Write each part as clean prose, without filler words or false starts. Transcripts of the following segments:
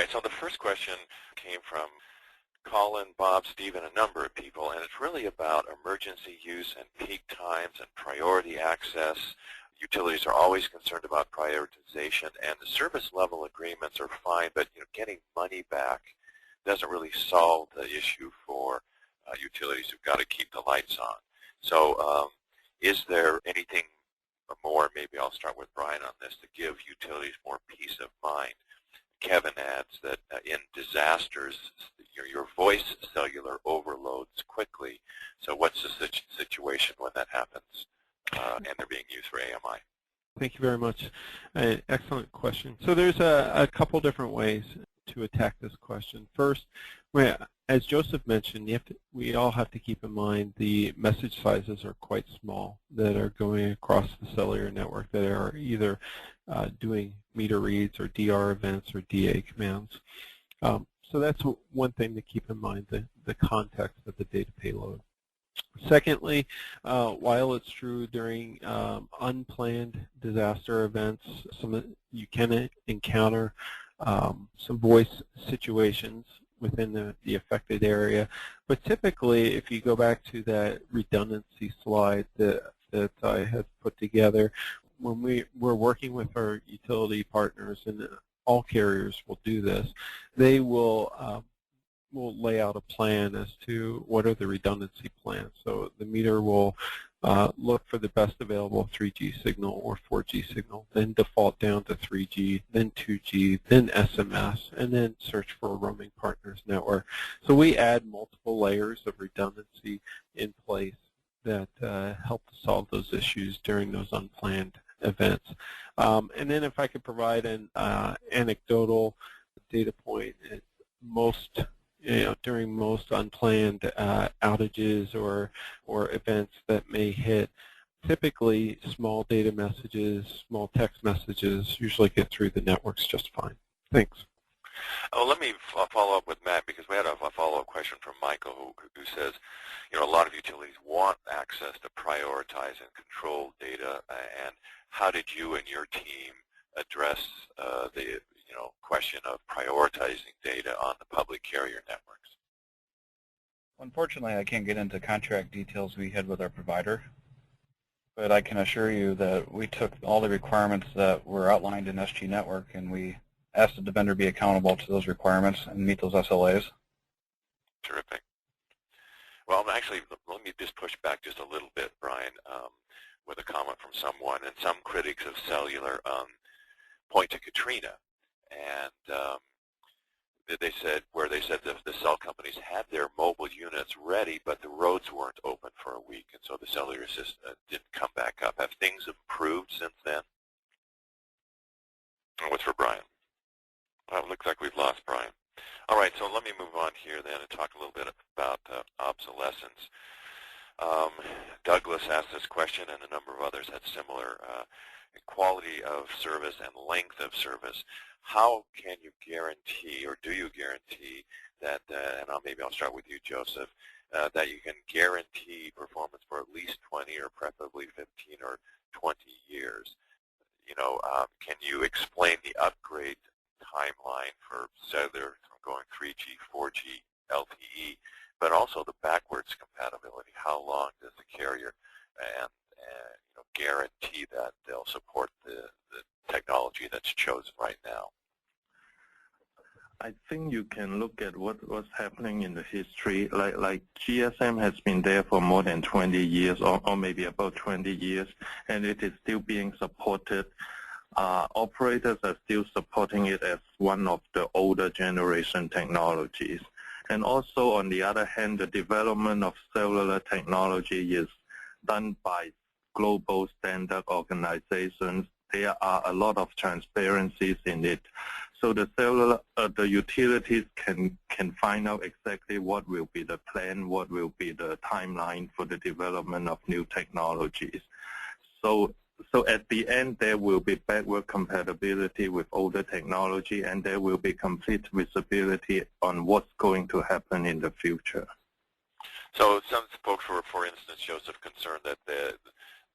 right, so the first question came from Colin, Bob, Stephen, a number of people, and it's really about emergency use and peak times and priority access. Utilities are always concerned about prioritization, and the service level agreements are fine, but getting money back doesn't really solve the issue for utilities who've got to keep the lights on. So is there anything more, maybe I'll start with Brian on this, to give utilities more peace of mind? Kevin adds that in disasters, your voice cellular overloads quickly. So what's the situation when that happens and they're being used for AMI? Thank you very much. Excellent question. So there's a couple different ways to attack this question. First, as Joseph mentioned, we all have to keep in mind the message sizes are quite small that are going across the cellular network that are either doing meter reads or DR events or DA commands. So that's one thing to keep in mind, the context of the data payload. Secondly, while it's true during unplanned disaster events, you can encounter some voice situations within the affected area. But typically, if you go back to that redundancy slide that I had put together, when we're working with our utility partners, and all carriers will do this, they will lay out a plan as to what are the redundancy plans. So the meter will look for the best available 3G signal or 4G signal, then default down to 3G, then 2G, then SMS, and then search for a roaming partners network. So we add multiple layers of redundancy in place that help to solve those issues during those unplanned events. And then if I could provide an anecdotal data point, during most unplanned outages or events that may hit, typically small data messages, small text messages usually get through the networks just fine. Thanks. Oh, let me follow up with Matt, because we had a follow-up question from Michael who says, a lot of utilities want access to prioritize and control data, and how did you and your team address the question of prioritizing data on the public carrier networks? Unfortunately, I can't get into contract details we had with our provider, but I can assure you that we took all the requirements that were outlined in SG Network, and we asked that the vendor be accountable to those requirements and meet those SLAs. Terrific. Well, actually, let me just push back just a little bit, Brian, with a comment from someone. And some critics of cellular point to Katrina, and they said the cell companies had their mobile units ready, but the roads weren't open for a week, and so the cellular system didn't come back up. Have things improved since then? And what's for Brian? Well, it looks like we've lost Brian. All right, so let me move on here then and talk a little bit about obsolescence. Douglas asked this question, and a number of others had similar. Quality of service and length of service. How can you guarantee, or do you guarantee that, and maybe I'll start with you, Joseph, that you can guarantee performance for at least 20 or preferably 15 or 20 years? Can you explain the upgrade timeline for cellular from going 3G, 4G, LTE, but also the backwards compatibility? How long does the carrier guarantee that they'll support the technology that's chosen right now? I think you can look at what's happening in the history. Like GSM has been there for more than 20 years, or maybe about 20 years, and it is still being supported. Operators are still supporting it as one of the older generation technologies. And also, on the other hand, the development of cellular technology is done by global standard organizations. There are a lot of transparencies in it. So the utilities can find out exactly what will be the plan, what will be the timeline for the development of new technologies. So at the end, there will be backward compatibility with older technology, and there will be complete visibility on what's going to happen in the future. So some folks were, for instance, Joseph, concerned that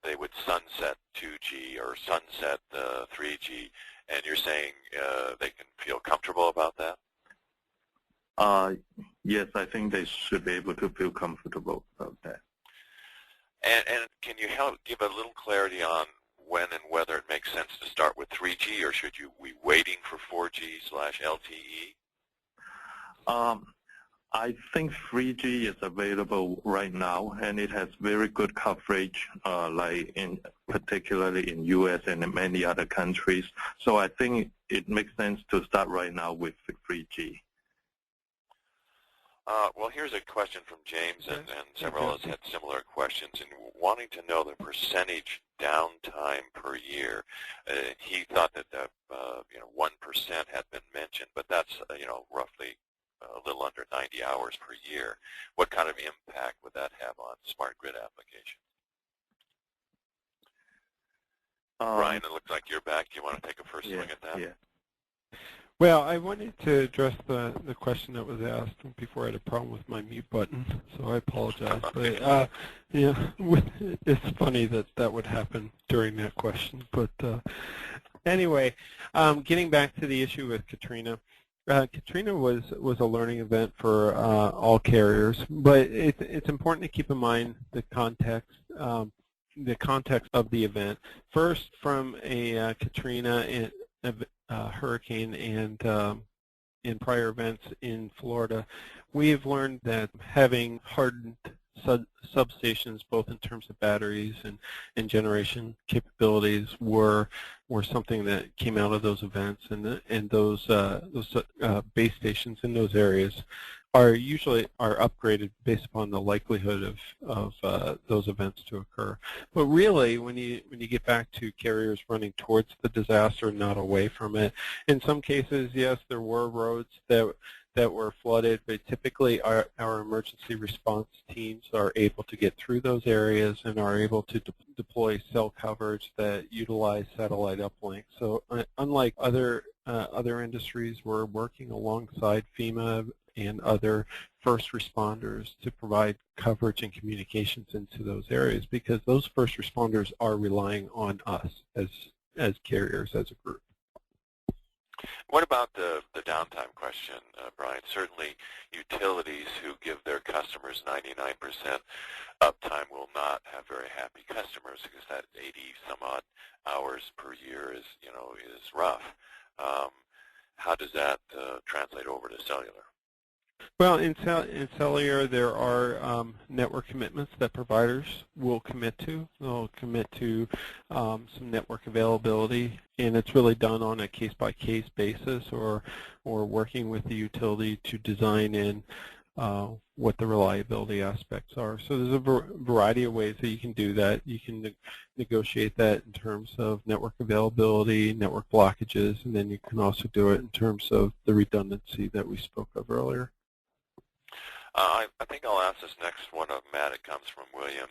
they would sunset 2G or sunset 3G, and you're saying they can feel comfortable about that? Yes, I think they should be able to feel comfortable about that. And can you give a little clarity on when and whether it makes sense to start with 3G, or should you be waiting for 4G/LTE? I think 3G is available right now, and it has very good coverage, particularly in U.S. and in many other countries. So I think it makes sense to start right now with 3G. Well, here's a question from James, and several of us had similar questions, and wanting to know the percentage downtime per year. He thought that 1% had been mentioned, but that's roughly a little under 90 hours per year. What kind of impact would that have on smart grid applications? Brian, it looks like you're back. Do you want to take a first swing at that? Yeah. Well, I wanted to address the question that was asked before I had a problem with my mute button, so I apologize. But it's funny that would happen during that question. But anyway, getting back to the issue with Katrina. Katrina was a learning event for all carriers, but it's important to keep in mind the context of the event. First, from a Katrina hurricane and in prior events in Florida, we have learned that having hardened substations, both in terms of batteries and generation capabilities, were something that came out of those events, and those base stations in those areas are upgraded based upon the likelihood of those events to occur. But really, when you get back to carriers running towards the disaster, not away from it, in some cases, yes, there were roads that were flooded, but typically our emergency response teams are able to get through those areas and are able to deploy cell coverage that utilize satellite uplink. So unlike other industries, we're working alongside FEMA and other first responders to provide coverage and communications into those areas, because those first responders are relying on us as carriers, as a group. What about the downtime question, Brian? Certainly utilities who give their customers 99% uptime will not have very happy customers, because that 80-some-odd hours per year is rough. How does that translate over to cellular? Well, in Cellular, there are network commitments that providers will commit to. They'll commit to some network availability, and it's really done on a case-by-case basis, or working with the utility to design in what the reliability aspects are. So there's a variety of ways that you can do that. You can negotiate that in terms of network availability, network blockages, and then you can also do it in terms of the redundancy that we spoke of earlier. I think I'll ask this next one of Matt. It comes from William.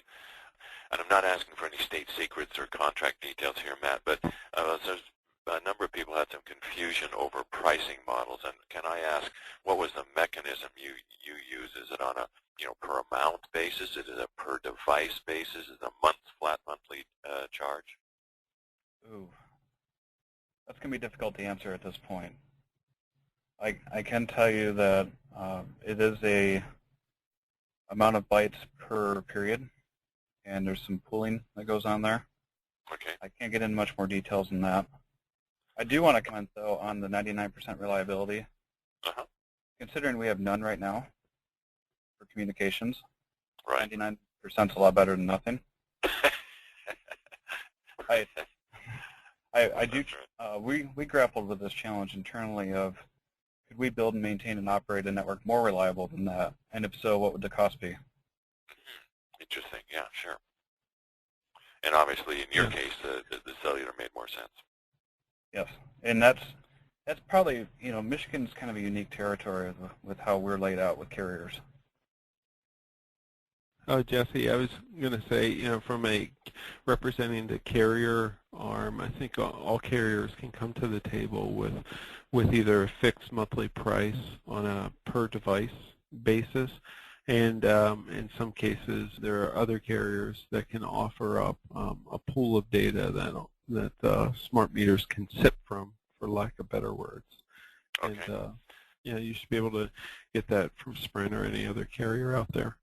And I'm not asking for any state secrets or contract details here, Matt, but there's a number of people had some confusion over pricing models. And can I ask, what was the mechanism you use? Is it on a per amount basis? Is it a per device basis? Is it a flat monthly charge? Ooh, that's going to be difficult to answer at this point. I can tell you that it is a amount of bytes per period, and there's some pooling that goes on there. Okay. I can't get into much more details than that. I do want to comment, though, on the 99% reliability. Considering we have none right now for communications, right. 99% is a lot better than nothing. I do. We grappled with this challenge internally of, could we build and maintain and operate a network more reliable than that? And if so, what would the cost be? Interesting. Yeah, sure. And obviously, in your case, the cellular made more sense. Yes, and that's probably, Michigan's kind of a unique territory with how we're laid out with carriers. Oh, Jesse, I was going to say, from representing the carrier arm, I think all carriers can come to the table with either a fixed monthly price on a per device basis, and in some cases there are other carriers that can offer up a pool of data that smart meters can sip from, for lack of better words. Okay. And Yeah, you should be able to get that from Sprint or any other carrier out there.